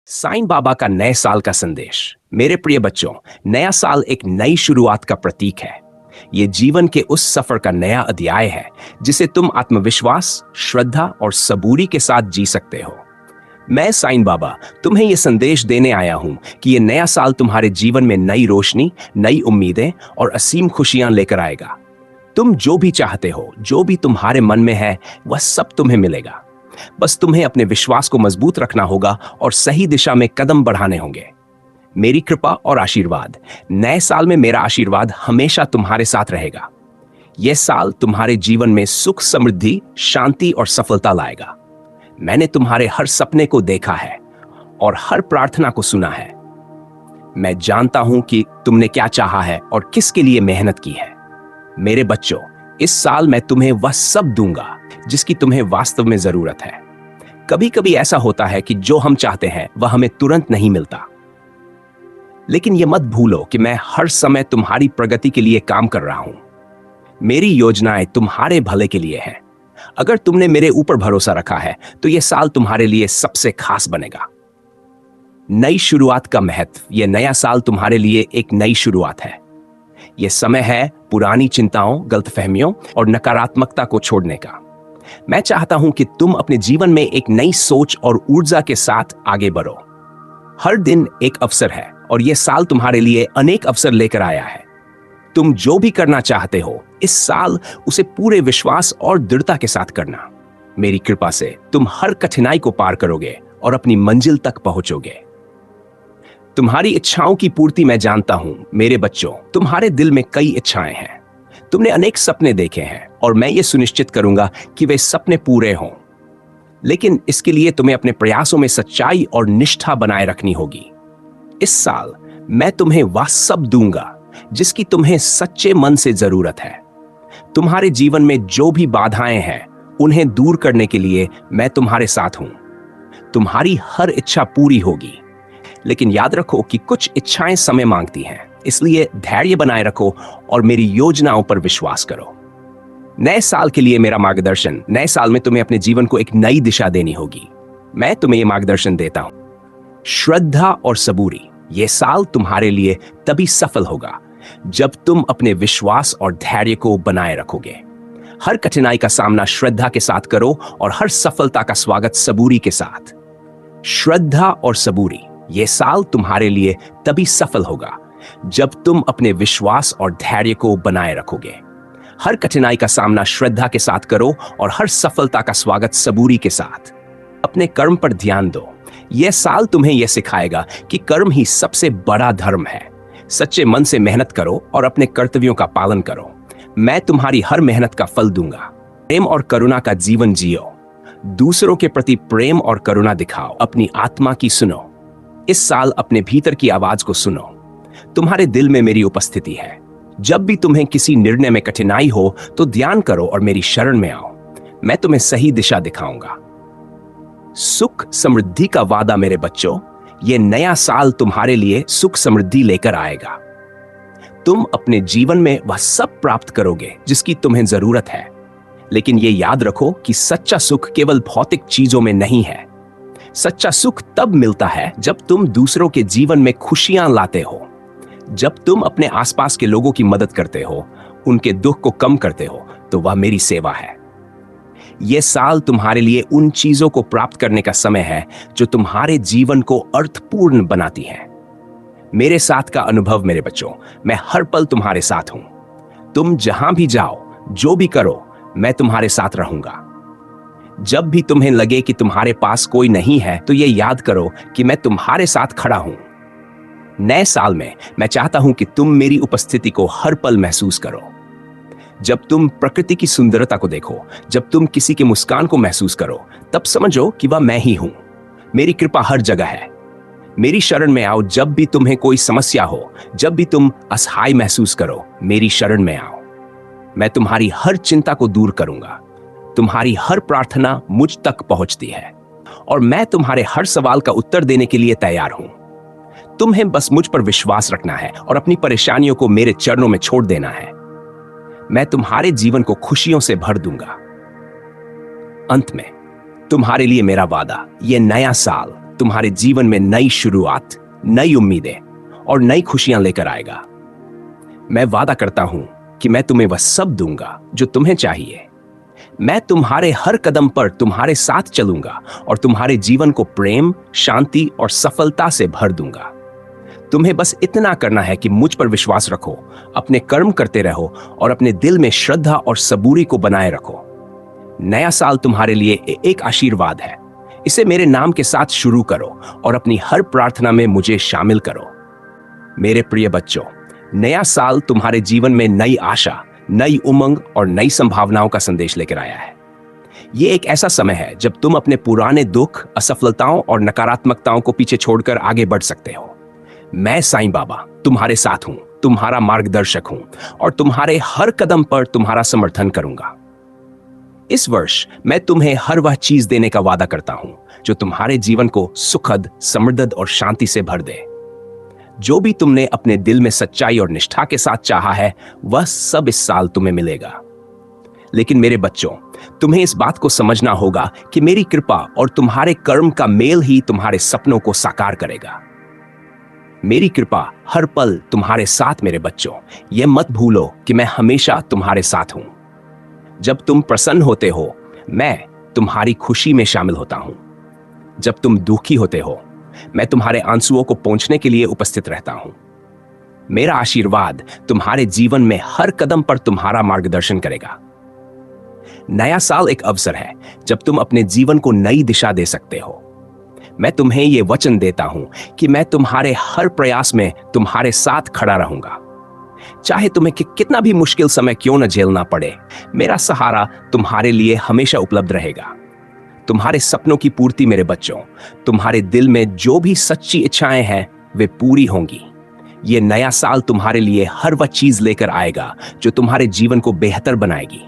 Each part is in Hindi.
साईं बाबा का नए साल का संदेश। मेरे प्रिय बच्चों, नया साल एक नई शुरुआत का प्रतीक है। ये जीवन के उस सफर का नया अध्याय है जिसे तुम आत्मविश्वास, श्रद्धा और सबूरी के साथ जी सकते हो। मैं साईं बाबा तुम्हें ये संदेश देने आया हूं कि ये नया साल तुम्हारे जीवन में नई रोशनी, नई उम्मीदें और असीम खुशियां लेकर आएगा। तुम जो भी चाहते हो, जो भी तुम्हारे मन में है, वह सब तुम्हें मिलेगा। बस तुम्हें अपने विश्वास को मजबूत रखना होगा और सही दिशा में कदम बढ़ाने होंगे। मेरी कृपा और आशीर्वाद, नए साल में मेरा आशीर्वाद हमेशा तुम्हारे साथ रहेगा। यह साल तुम्हारे जीवन में सुख, समृद्धि, शांति और सफलता लाएगा। मैंने तुम्हारे हर सपने को देखा है और हर प्रार्थना को सुना है। मैं जानता हूं कि तुमने क्या चाहा है और किसके लिए मेहनत की है। मेरे बच्चों, इस साल मैं तुम्हें वह सब दूंगा जिसकी तुम्हें वास्तव में जरूरत है। कभी कभी ऐसा होता है कि जो हम चाहते हैं वह हमें तुरंत नहीं मिलता, लेकिन यह मत भूलो कि मैं हर समय तुम्हारी प्रगति के लिए काम कर रहा हूं। मेरी योजनाएं तुम्हारे भले के लिए हैं। अगर तुमने मेरे ऊपर भरोसा रखा है तो यह साल तुम्हारे लिए सबसे खास बनेगा। नई शुरुआत का महत्व। यह नया साल तुम्हारे लिए एक नई शुरुआत है। यह समय है पुरानी चिंताओं, गलतफहमियों और नकारात्मकता को छोड़ने का। मैं चाहता हूं कि तुम अपने जीवन में एक नई सोच और ऊर्जा के साथ आगे बढ़ो। हर दिन एक अवसर है और यह साल तुम्हारे लिए अनेक अवसर लेकर आया है। तुम जो भी करना चाहते हो इस साल, उसे पूरे विश्वास और दृढ़ता के साथ करना। मेरी कृपा से तुम हर कठिनाई को पार करोगे और अपनी मंजिल तक पहुंचोगे। तुम्हारी इच्छाओं की पूर्ति मैं जानता हूं। मेरे बच्चों, तुम्हारे दिल में कई इच्छाएं हैं। तुमने अनेक सपने देखे हैं और मैं ये सुनिश्चित करूंगा कि वे सपने पूरे हों। लेकिन इसके लिए तुम्हें अपने प्रयासों में सच्चाई और निष्ठा बनाए रखनी होगी। इस साल मैं तुम्हें वह सब दूंगा जिसकी तुम्हें सच्चे मन से जरूरत है। तुम्हारे जीवन में जो भी बाधाएं हैं, उन्हें दूर करने के लिए मैं तुम्हारे साथ हूं। तुम्हारी हर इच्छा पूरी होगी, लेकिन याद रखो कि कुछ इच्छाएं समय मांगती हैं। इसलिए धैर्य बनाए रखो और मेरी योजनाओं पर विश्वास करो। नए साल के लिए मेरा मार्गदर्शन। नए साल में तुम्हें अपने जीवन को एक नई दिशा देनी होगी। मैं तुम्हें यह मार्गदर्शन देता हूं। श्रद्धा और सबूरी। यह साल तुम्हारे लिए तभी सफल होगा जब तुम अपने विश्वास और धैर्य को बनाए रखोगे। हर कठिनाई का सामना श्रद्धा के साथ करो और हर सफलता का स्वागत सबूरी के साथ। श्रद्धा और सबूरी। यह साल तुम्हारे लिए तभी सफल होगा जब तुम अपने विश्वास और धैर्य को बनाए रखोगे। हर कठिनाई का सामना श्रद्धा के साथ करो और हर सफलता का स्वागत सबूरी के साथ। अपने कर्म पर ध्यान दो। यह साल तुम्हें यह सिखाएगा कि कर्म ही सबसे बड़ा धर्म है। सच्चे मन से मेहनत करो और अपने कर्तव्यों का पालन करो। मैं तुम्हारी हर मेहनत का फल दूंगा। प्रेम और करुणा का जीवन जियो। दूसरों के प्रति प्रेम और करुणा दिखाओ। अपनी आत्मा की सुनो। इस साल अपने भीतर की आवाज को सुनो। तुम्हारे दिल में मेरी उपस्थिति है। जब भी तुम्हें किसी निर्णय में कठिनाई हो तो ध्यान करो और मेरी शरण में आओ। मैं तुम्हें सही दिशा दिखाऊंगा। सुख समृद्धि का वादा। मेरे बच्चों, यह नया साल तुम्हारे लिए सुख समृद्धि लेकर आएगा। तुम अपने जीवन में वह सब प्राप्त करोगे जिसकी तुम्हें जरूरत है। लेकिन यह याद रखो कि सच्चा सुख केवल भौतिक चीजों में नहीं है। सच्चा सुख तब मिलता है जब तुम दूसरों के जीवन में खुशियां लाते हो, जब तुम अपने आसपास के लोगों की मदद करते हो, उनके दुख को कम करते हो, तो वह मेरी सेवा है। यह साल तुम्हारे लिए उन चीजों को प्राप्त करने का समय है जो तुम्हारे जीवन को अर्थपूर्ण बनाती हैं। मेरे साथ का अनुभव। मेरे बच्चों, मैं हर पल तुम्हारे साथ हूं। तुम जहां भी जाओ, जो भी करो, मैं तुम्हारे साथ रहूंगा। जब भी तुम्हें लगे कि तुम्हारे पास कोई नहीं है, तो यह याद करो कि मैं तुम्हारे साथ खड़ा हूं। नए साल में मैं चाहता हूं कि तुम मेरी उपस्थिति को हर पल महसूस करो। जब तुम प्रकृति की सुंदरता को देखो, जब तुम किसी के मुस्कान को महसूस करो, तब समझो कि वह मैं ही हूं। मेरी कृपा हर जगह है। मेरी शरण में आओ जब भी तुम्हें कोई समस्या हो, जब भी तुम असहाय महसूस करो, मेरी शरण में आओ। मैं तुम्हारी हर चिंता को दूर करूंगा। तुम्हारी हर प्रार्थना मुझ तक पहुंचती है और मैं तुम्हारे हर सवाल का उत्तर देने के लिए तैयार हूं। तुम्हें बस मुझ पर विश्वास रखना है और अपनी परेशानियों को मेरे चरणों में छोड़ देना है। मैं तुम्हारे जीवन को खुशियों से भर दूंगा। अंत में तुम्हारे लिए मेरा वादा। यह नया साल तुम्हारे जीवन में नई शुरुआत, नई उम्मीदें और नई खुशियां लेकर आएगा। मैं वादा करता हूं कि मैं तुम्हें वह सब दूंगा जो तुम्हें चाहिए। मैं तुम्हारे हर कदम पर तुम्हारे साथ चलूंगा और तुम्हारे जीवन को प्रेम, शांति और सफलता से भर दूंगा। तुम्हें बस इतना करना है कि मुझ पर विश्वास रखो, अपने कर्म करते रहो और अपने दिल में श्रद्धा और सबूरी को बनाए रखो। नया साल तुम्हारे लिए एक आशीर्वाद है। इसे मेरे नाम के साथ शुरू करो और अपनी हर प्रार्थना में मुझे शामिल करो। मेरे प्रिय बच्चों, नया साल तुम्हारे जीवन में नई आशा, नई उमंग और नई संभावनाओं का संदेश लेकर आया है। ये एक ऐसा समय है जब तुम अपने पुराने दुख, असफलताओं और नकारात्मकताओं को पीछे छोड़कर आगे बढ़ सकते हो। मैं साईं बाबा तुम्हारे साथ हूं, तुम्हारा मार्गदर्शक हूं और तुम्हारे हर कदम पर तुम्हारा समर्थन करूंगा। इस वर्ष मैं तुम्हें हर वह चीज देने का वादा करता हूं जो तुम्हारे जीवन को सुखद, समृद्ध और शांति से भर दे। जो भी तुमने अपने दिल में सच्चाई और निष्ठा के साथ चाहा है, वह सब इस साल तुम्हें मिलेगा। लेकिन मेरे बच्चों, तुम्हें इस बात को समझना होगा कि मेरी कृपा और तुम्हारे कर्म का मेल ही तुम्हारे सपनों को साकार करेगा। मेरी कृपा हर पल तुम्हारे साथ मेरे बच्चों। यह मत भूलो कि मैं हमेशा तुम्हारे साथ हूं। जब तुम प्रसन्न होते हो, मैं तुम्हारी खुशी में शामिल होता हूं। जब तुम दुखी होते हो, मैं तुम्हारे आंसुओं को पोंछने के लिए उपस्थित रहता हूं। मेरा आशीर्वाद तुम्हारे जीवन में हर कदम पर तुम्हारा मार्गदर्शन करेगा। नया साल एक अवसर है जब तुम अपने जीवन को नई दिशा दे सकते हो। मैं तुम्हें यह वचन देता हूं कि मैं तुम्हारे हर प्रयास में तुम्हारे साथ खड़ा रहूंगा। चाहे तुम्हें कितना भी मुश्किल समय क्यों न झेलना पड़े, मेरा सहारा तुम्हारे लिए हमेशा उपलब्ध रहेगा। तुम्हारे सपनों की पूर्ति मेरे बच्चों, तुम्हारे दिल में जो भी सच्ची इच्छाएं हैं वे पूरी होंगी। ये नया साल तुम्हारे लिए हर वह चीज लेकर आएगा जो तुम्हारे जीवन को बेहतर बनाएगी।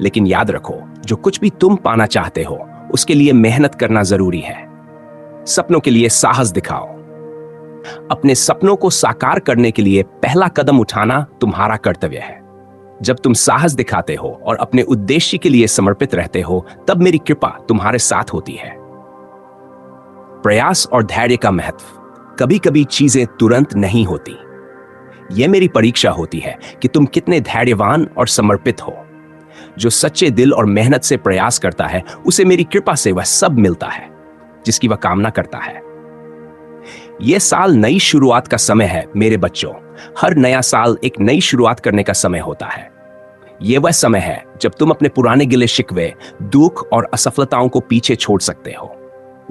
लेकिन याद रखो, जो कुछ भी तुम पाना चाहते हो उसके लिए मेहनत करना जरूरी है। सपनों के लिए साहस दिखाओ। अपने सपनों को साकार करने के लिए पहला कदम उठाना तुम्हारा कर्तव्य है। जब तुम साहस दिखाते हो और अपने उद्देश्य के लिए समर्पित रहते हो, तब मेरी कृपा तुम्हारे साथ होती है। प्रयास और धैर्य का महत्व। कभी कभी चीजें तुरंत नहीं होती। यह मेरी परीक्षा होती है कि तुम कितने धैर्यवान और समर्पित हो। जो सच्चे दिल और मेहनत से प्रयास करता है, उसे मेरी कृपा से वह सब मिलता है जिसकी वह कामना करता है। यह साल नई शुरुआत का समय है मेरे बच्चों। हर नया साल एक नई शुरुआत करने का समय होता है। यह वह समय है जब तुम अपने पुराने गिले शिकवे, दुख और असफलताओं को पीछे छोड़ सकते हो।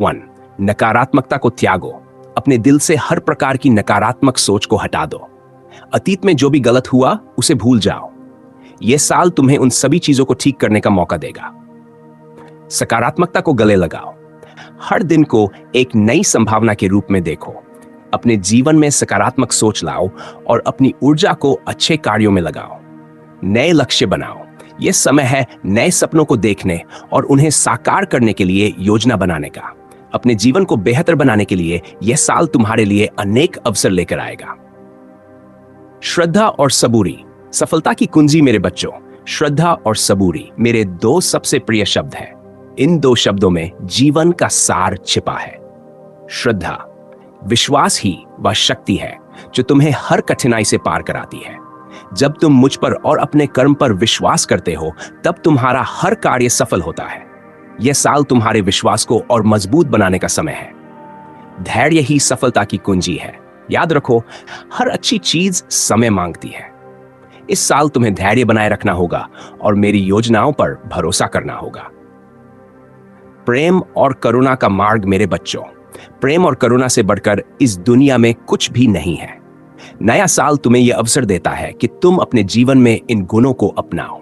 1. नकारात्मकता को त्यागो। अपने दिल से हर प्रकार की नकारात्मक सोच को हटा दो। अतीत में जो भी गलत हुआ उसे भूल जाओ। यह साल तुम्हें उन सभी चीजों को ठीक करने का मौका देगा। सकारात्मकता को गले लगाओ। हर दिन को एक नई संभावना के रूप में देखो। अपने जीवन में सकारात्मक सोच लाओ और अपनी ऊर्जा को अच्छे कार्यों में लगाओ। नए लक्ष्य बनाओ। यह समय है नए सपनों को देखने और उन्हें साकार करने के लिए योजना बनाने का। अपने जीवन को बेहतर बनाने के लिए यह साल तुम्हारे लिए अनेक अवसर लेकर आएगा। श्रद्धा और सबूरी। सफलता की कुंजी मेरे बच्चों, श्रद्धा और सबूरी मेरे दो सबसे प्रिय शब्द हैं। इन दो शब्दों में जीवन का सार छिपा है। श्रद्धा, विश्वास ही वह शक्ति है जो तुम्हें हर कठिनाई से पार कराती है। जब तुम मुझ पर और अपने कर्म पर विश्वास करते हो, तब तुम्हारा हर कार्य सफल होता है। यह साल तुम्हारे विश्वास को और मजबूत बनाने का समय है। धैर्य ही सफलता की कुंजी है। याद रखो, हर अच्छी चीज समय मांगती है। इस साल तुम्हें धैर्य बनाए रखना होगा और मेरी योजनाओं पर भरोसा करना होगा। प्रेम और करुणा का मार्ग मेरे बच्चों, प्रेम और करुणा से बढ़कर इस दुनिया में कुछ भी नहीं है। नया साल तुम्हें यह अवसर देता है कि तुम अपने जीवन में इन गुणों को अपनाओ।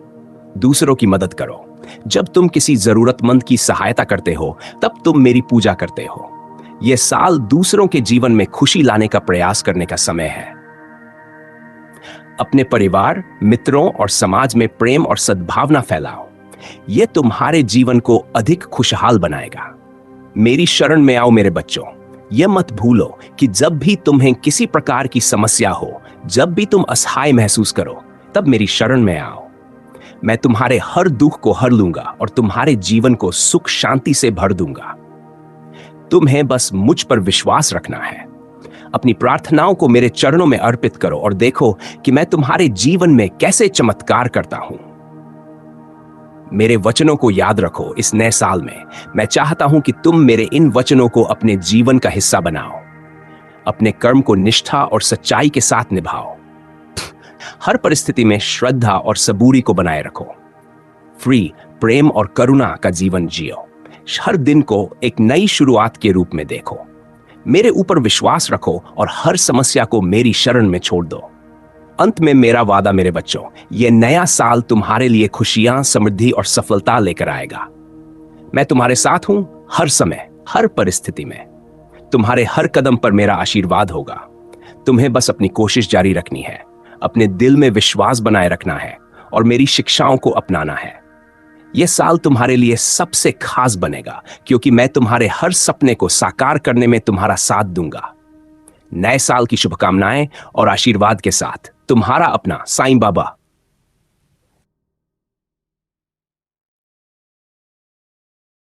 दूसरों की मदद करो। जब तुम किसी जरूरतमंद की सहायता करते हो, तब तुम मेरी पूजा करते हो। यह साल दूसरों के जीवन में खुशी लाने का प्रयास करने का समय है। अपने परिवार, मित्रों और समाज में प्रेम और सद्भावना फैलाओ। यह तुम्हारे जीवन को अधिक खुशहाल बनाएगा। मेरी शरण में आओ मेरे बच्चों। यह मत भूलो कि जब भी तुम्हें किसी प्रकार की समस्या हो, जब भी तुम असहाय महसूस करो, तब मेरी शरण में आओ। मैं तुम्हारे हर दुख को हर लूंगा और तुम्हारे जीवन को सुख शांति से भर दूंगा। तुम्हें बस मुझ पर विश्वास रखना है। अपनी प्रार्थनाओं को मेरे चरणों में अर्पित करो और देखो कि मैं तुम्हारे जीवन में कैसे चमत्कार करता हूं। मेरे वचनों को याद रखो। इस नए साल में मैं चाहता हूं कि तुम मेरे इन वचनों को अपने जीवन का हिस्सा बनाओ। अपने कर्म को निष्ठा और सच्चाई के साथ निभाओ। हर परिस्थिति में श्रद्धा और सबूरी को बनाए रखो। फ्री प्रेम और करुणा का जीवन जियो। हर दिन को एक नई शुरुआत के रूप में देखो। मेरे ऊपर विश्वास रखो और हर समस्या को मेरी शरण में छोड़ दो। अंत में मेरा वादा मेरे बच्चों, यह नया साल तुम्हारे लिए खुशियां, समृद्धि और सफलता लेकर आएगा। मैं तुम्हारे साथ हूं हर समय, हर परिस्थिति में। तुम्हारे हर कदम पर मेरा आशीर्वाद होगा। तुम्हें बस अपनी कोशिश जारी रखनी है, अपने दिल में विश्वास बनाए रखना है और मेरी शिक्षाओं को अपनाना है। यह साल तुम्हारे लिए सबसे खास बनेगा क्योंकि मैं तुम्हारे हर सपने को साकार करने में तुम्हारा साथ दूंगा। नए साल की शुभकामनाएं और आशीर्वाद के साथ तुम्हारा अपना साईं बाबा।